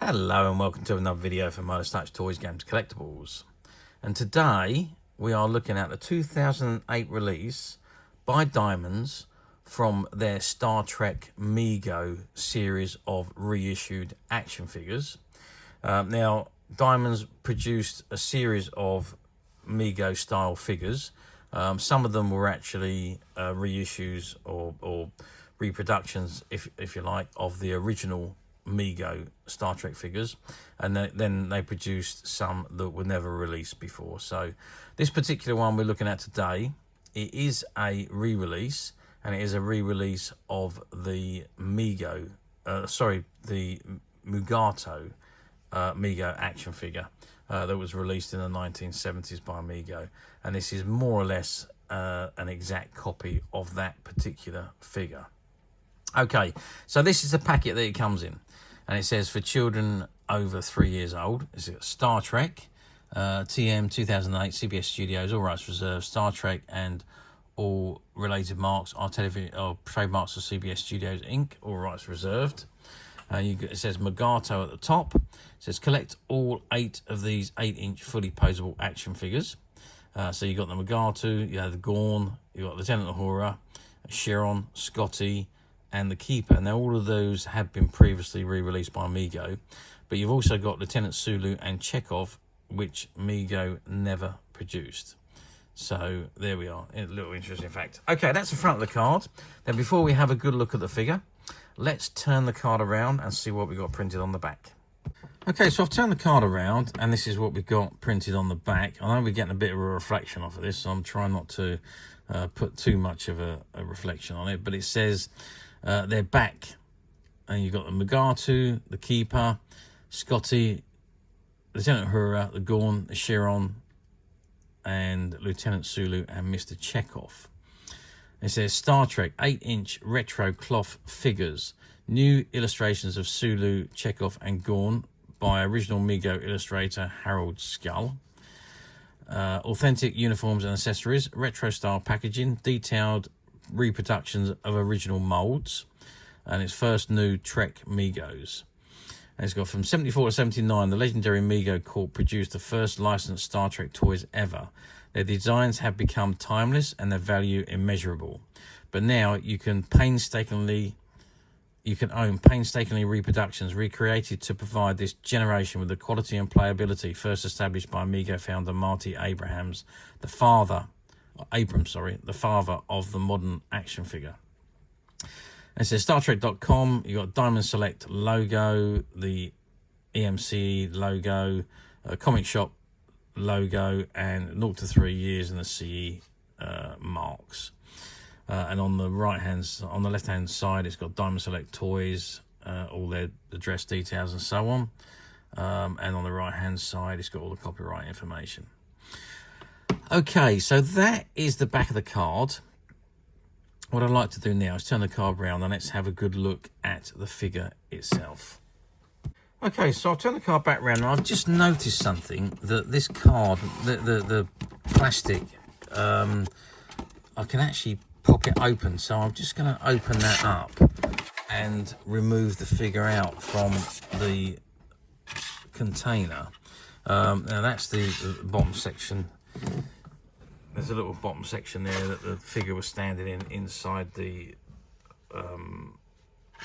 Hello and welcome to another video for Motor Touch Toys Games Collectibles. And today we are looking at the 2008 release by Diamonds from their Star Trek Mego series of reissued action figures. Now Diamonds produced a series of Mego style figures. Some of them were actually reissues or reproductions, if you like, of the original Mego Star Trek figures, and then they produced some that were never released before. So this particular one we're looking at today, it is a re-release, and it is a re-release of the Mego, the Mugato Mego action figure that was released in the 1970s by Mego, and this is more or less an exact copy of that particular figure. Okay, so this is the packet that it comes in, and it says for children over 3 years old. It's Star Trek, TM 2008, CBS Studios, all rights reserved. Star Trek and all related marks are trademarks of CBS Studios Inc., all rights reserved. It says Mugato at the top. It says collect all 8 of these 8-inch fully posable action figures. So you got the Mugato, you have the Gorn, you got Lieutenant Uhura, Chiron, Scotty, and the Keeper. Now all of those have been previously re-released by Mego, but you've also got Lieutenant Sulu and Chekhov, which Mego never produced. So there we are, a little interesting fact. Okay, that's the front of the card. Now before we have a good look at the figure, let's turn the card around and see what we got printed on the back. Okay, so I've turned the card around and this is what we've got printed on the back. I know we're getting a bit of a reflection off of this, so I'm trying not to put too much of a reflection on it, but it says they're back, and you've got the Mugato, the Keeper, Scotty, Lieutenant Uhura, the Gorn, the Chiron, and Lieutenant Sulu and Mr. Chekhov. It says Star Trek 8-inch retro cloth figures, new illustrations of Sulu, Chekhov, and Gorn by original Mego illustrator Harold Scull. Authentic uniforms and accessories, retro style packaging, detailed reproductions of original molds, and its first new Trek Megos. And it's got from 74 to 79, the legendary Mego Corp produced the first licensed Star Trek toys ever. Their designs have become timeless and their value immeasurable. But now you can own painstakingly reproductions recreated to provide this generation with the quality and playability first established by Mego founder Marty Abrams, the father of the modern action figure. And it says StarTrek.com. You got Diamond Select logo, the EMC logo, comic shop logo, and 0 to 3 years in the CE marks. And on the left hand side, it's got Diamond Select toys, all their address details and so on. And on the right hand side, it's got all the copyright information. Okay, so that is the back of the card. What I'd like to do now is turn the card around and let's have a good look at the figure itself. Okay, so I'll turn the card back around and I've just noticed something, that this card, the plastic, I can actually pop it open. So I'm just going to open that up and remove the figure out from the container. Now that's the bottom section. There's a little bottom section there that the figure was standing in inside the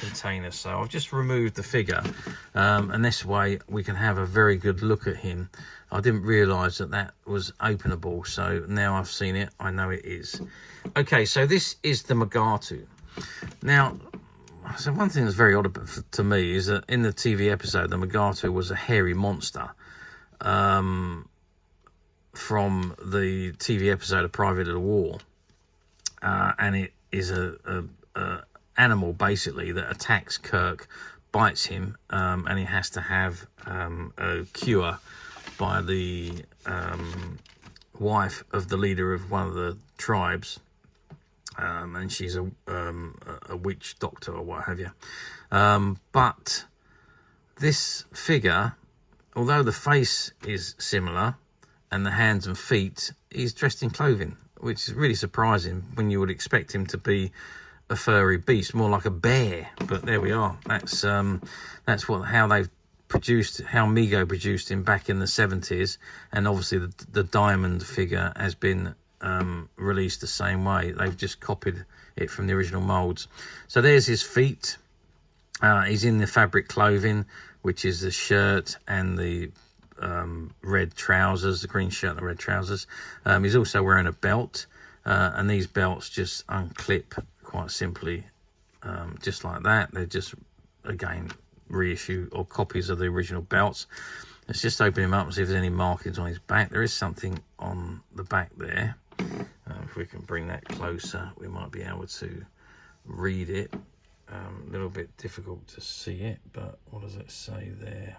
container. So I've just removed the figure, and this way we can have a very good look at him. I didn't realise that was openable, so now I've seen it, I know it is. Okay, so this is the Mugato. Now, so one thing that's very odd to me is that in the TV episode, the Mugato was a hairy monster. From the TV episode of Private of the War, and it is a animal basically that attacks Kirk, bites him, and he has to have a cure by the wife of the leader of one of the tribes, and she's a witch doctor or what have you. But this figure, although the face is similar, and the hands and feet, he's dressed in clothing, which is really surprising when you would expect him to be a furry beast, more like a bear. But there we are. That's how they've produced, how Mego produced him back in the 70s, and obviously the diamond figure has been released the same way. They've just copied it from the original molds. So there's his feet. He's in the fabric clothing, which is the shirt and the red trousers, the green shirt and the red trousers. He's also wearing a belt, and these belts just unclip quite simply, just like that. They're just, again, reissue or copies of the original belts. Let's just open him up and see if there's any markings on his back. There is something on the back there. If we can bring that closer, we might be able to read it. A little bit difficult to see it, but what does it say there?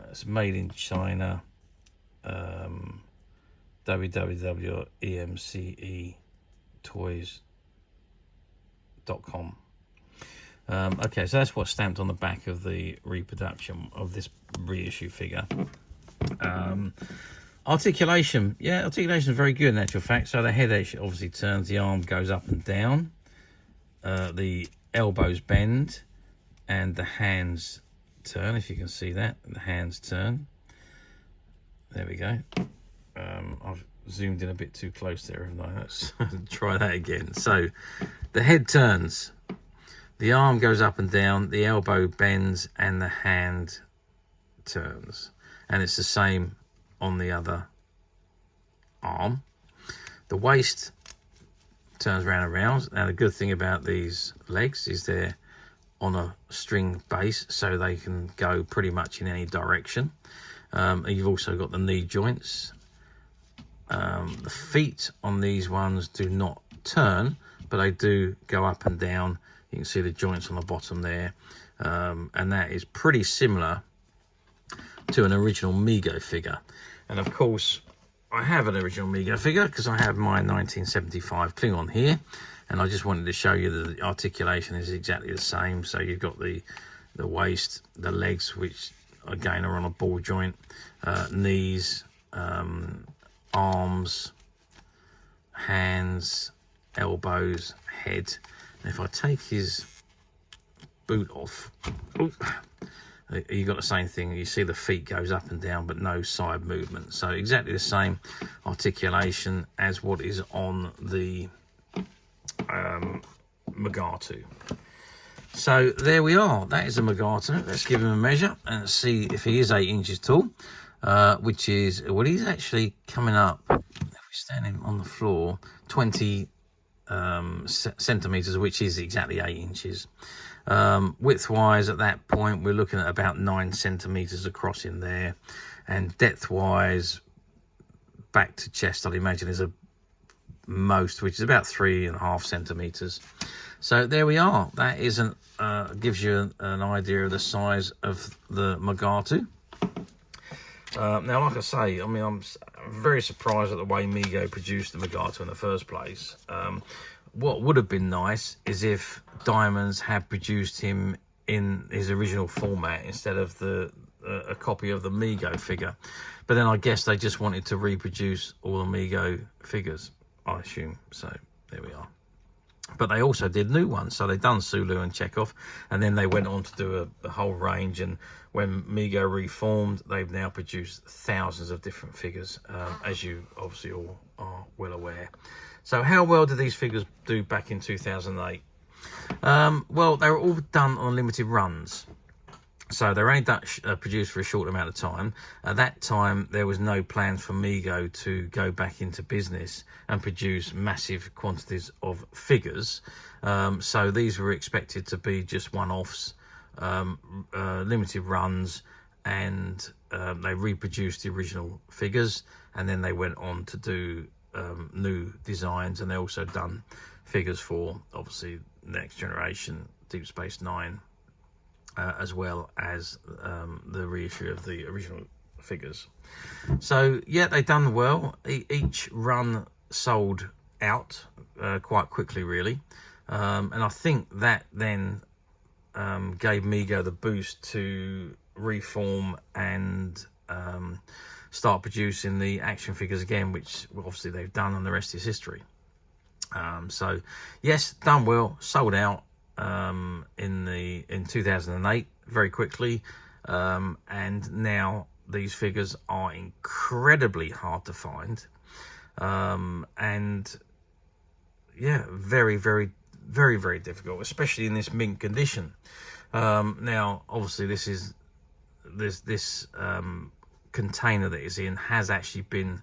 It's made in China. www.emcetoys.com. Okay, so that's what's stamped on the back of the reproduction of this reissue figure. Articulation, yeah, articulation is very good in actual fact. So the head edge obviously turns, the arm goes up and down, the elbows bend, and the hands turn. If you can see that, the hands turn. There we go. I've zoomed in a bit too close there, haven't I? Let's try that again. So the head turns, the arm goes up and down, the elbow bends, and the hand turns. And it's the same on the other arm. The waist turns round and round. Now the good thing about these legs is they're on a string base, so they can go pretty much in any direction. You've also got the knee joints. The feet on these ones do not turn, but they do go up and down. You can see the joints on the bottom there, and that is pretty similar to an original Mego figure. And of course, I have an original Mego figure because I have my 1975 Klingon here, and I just wanted to show you that the articulation is exactly the same. So you've got the waist, the legs, which again are on a ball joint, knees, arms, hands, elbows, head. And if I take his boot off, you got the same thing. You see the feet goes up and down, but no side movement. So exactly the same articulation as what is on the Mugato. So there we are. That is a Mugato. Let's give him a measure and see if he is 8 inches tall, which is, well, he's actually coming up, if we stand him on the floor, 20 centimeters, which is exactly 8 inches. Width wise, at that point, we're looking at about 9 centimeters across in there, and depth wise, back to chest, I'd imagine is a most, which is about 3.5 centimeters. So there we are. That is gives you an idea of the size of the Mugato. Now, like I say, I mean, I'm very surprised at the way Mego produced the Mugato in the first place. What would have been nice is if Diamonds had produced him in his original format instead of a copy of the Mego figure. But then I guess they just wanted to reproduce all the Mego figures, I assume. So there we are. But they also did new ones. So they've done Sulu and Chekhov, and then they went on to do a whole range. And when Mego reformed, they've now produced thousands of different figures, as you obviously all are well aware. So how well did these figures do back in 2008? Well, they were all done on limited runs. So they were only produced for a short amount of time. At that time, there was no plans for Mego to go back into business and produce massive quantities of figures. So these were expected to be just one-offs, limited runs, and they reproduced the original figures, and then they went on to do new designs, and they also done figures for, obviously, Next Generation, Deep Space Nine, as well as the reissue of the original figures. So yeah, they done well. Each run sold out quite quickly, really, and I think that then gave Mego the boost to reform and start producing the action figures again, which obviously they've done, and the rest is history. So yes, done well, sold out in 2008 very quickly. and now these figures are incredibly hard to find, and yeah, very, very, very, very difficult, especially in this mint condition. Now, obviously, this container that is in has actually been.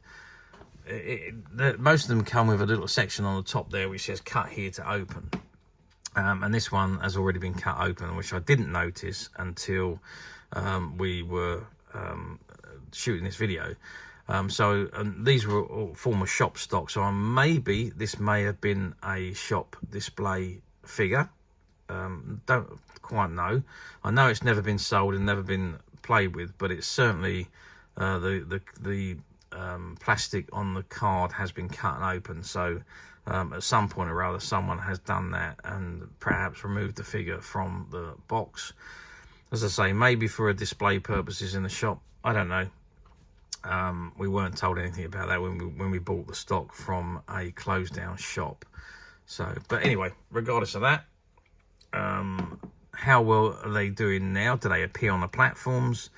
Most of them come with a little section on the top there which says "cut here to open," and this one has already been cut open, which I didn't notice until we were shooting this video. So these were all former shop stock, so maybe this may have been a shop display figure. Don't quite know. I know it's never been sold and never been played with, but it's certainly the plastic on the card has been cut and open. So at some point or other, someone has done that and perhaps removed the figure from the box. As I say, maybe for a display purposes in the shop. I don't know. We weren't told anything about that when we bought the stock from a closed down shop. So, but anyway, regardless of that, how well are they doing now? Do they appear on the platforms?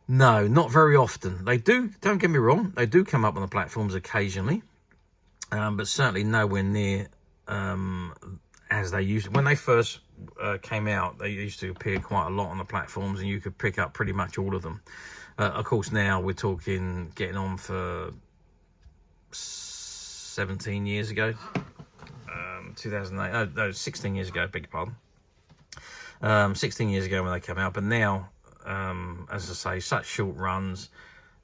No, not very often. They do, don't get me wrong, they do come up on the platforms occasionally, but certainly nowhere near as they used to. When they first came out, they used to appear quite a lot on the platforms, and you could pick up pretty much all of them. Of course, now we're talking getting on for 17 years ago, 2008, no, 16 years ago, beg your pardon. 16 years ago when they came out, but now, as I say, such short runs,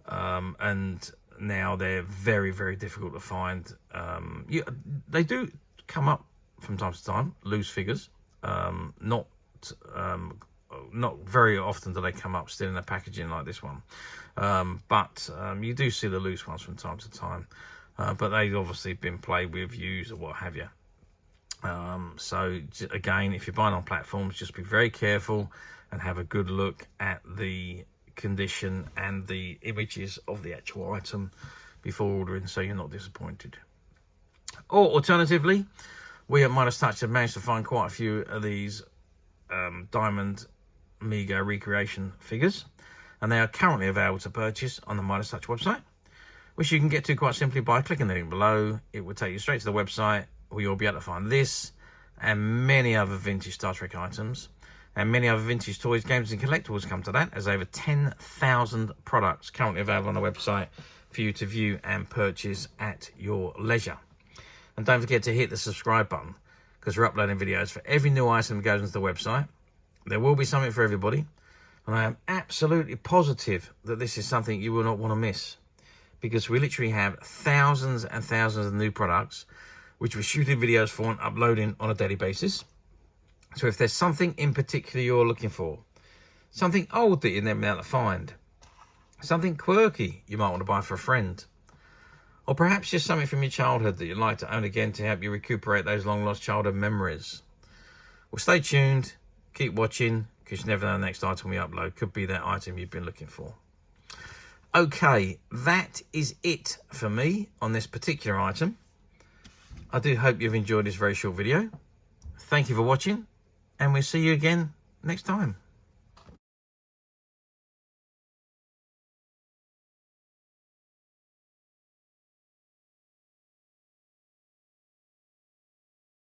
and now they're very, very difficult to find. They do come up from time to time, loose figures, not very often do they come up still in a packaging like this one, but you do see the loose ones from time to time, but they've obviously been played with, used, or what have you. So again, if you're buying on platforms, just be very careful and have a good look at the condition and the images of the actual item before ordering, so you're not disappointed. Or alternatively, we at Midas Touch have managed to find quite a few of these diamond Mego recreation figures, and they are currently available to purchase on the Midas Touch website, which you can get to quite simply by clicking the link below. It will take you straight to the website, where you'll be able to find this and many other vintage Star Trek items, and many other vintage toys, games and collectibles come to that, as over 10,000 products currently available on the website for you to view and purchase at your leisure. And don't forget to hit the subscribe button, because we're uploading videos for every new item that goes into the website. There will be something for everybody, and I am absolutely positive that this is something you will not want to miss, because we literally have thousands and thousands of new products which we're shooting videos for and uploading on a daily basis. So if there's something in particular you're looking for, something old that you've never been able to find, something quirky you might want to buy for a friend, or perhaps just something from your childhood that you'd like to own again to help you recuperate those long lost childhood memories, well, stay tuned, keep watching, because you never know the next item we upload could be that item you've been looking for. Okay, that is it for me on this particular item. I do hope you've enjoyed this very short video. Thank you for watching, and we'll see you again next time.